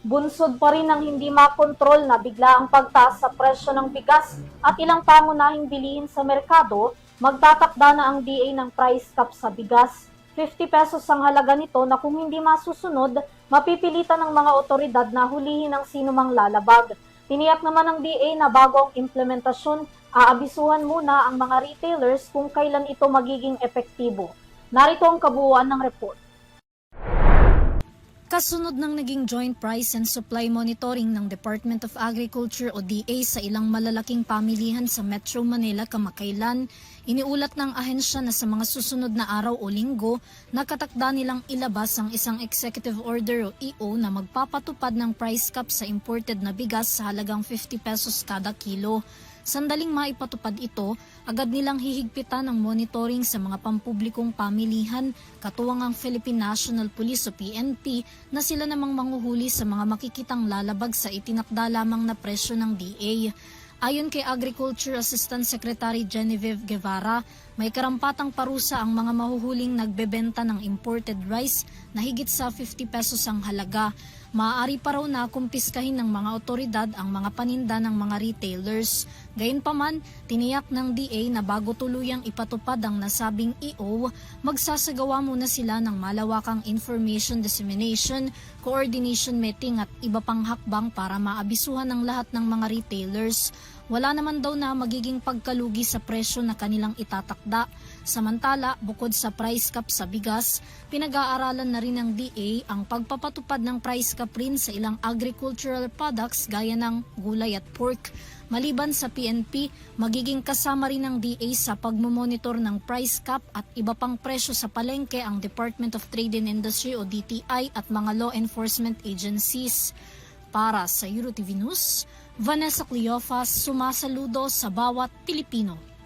Bunsod pa rin ng hindi makontrol na biglaang pagtaas sa presyo ng bigas at ilang pangunahing bilihin sa merkado, magtatakda na ang DA ng price cap sa bigas. 50 pesos ang halaga nito na kung hindi masusunod, mapipilitan ng mga otoridad na hulihin ang sinumang lalabag. Tiniyak naman ng DA na bago ang implementasyon, aabisuhan muna ang mga retailers kung kailan ito magiging epektibo. Narito ang kabuuan ng report. Kasunod ng naging Joint Price and Supply Monitoring ng Department of Agriculture o DA sa ilang malalaking pamilihan sa Metro Manila kamakailan, iniulat ng ahensya na sa mga susunod na araw o linggo, nakatakda nilang ilabas ang isang Executive Order o EO na magpapatupad ng price cap sa imported na bigas sa halagang 50 pesos kada kilo. Sandaling maipatupad ito, agad nilang hihigpitan ang monitoring sa mga pampublikong pamilihan, katuwang ang Philippine National Police o PNP na sila namang manghuhuli sa mga makikitang lalabag sa itinakda lamang na presyo ng DA. Ayon kay Agriculture Assistant Secretary Genevieve Guevara, may karampatang parusa ang mga mahuhuling nagbebenta ng imported rice na higit sa 50 pesos ang halaga. Maaari pa raw na kumpiskahin ng mga otoridad ang mga paninda ng mga retailers. Gayunpaman, tiniyak ng DA na bago tuluyang ipatupad ang nasabing EO, magsasagawa muna sila ng malawakang information dissemination, coordination meeting at iba pang hakbang para maabisuhan ng lahat ng mga retailers. Wala naman daw na magiging pagkalugi sa presyo na kanilang itatakda. Samantala, bukod sa price cap sa bigas, pinag-aaralan na rin ng DA ang pagpapatupad ng price cap rin sa ilang agricultural products gaya ng gulay at pork. Maliban sa PNP, magiging kasama rin ng DA sa pagmomonitor ng price cap at iba pang presyo sa palengke ang Department of Trade and Industry o DTI at mga law enforcement agencies. Para sa EuroTV News, Vanessa Cleofas, sumasaludo sa bawat Pilipino.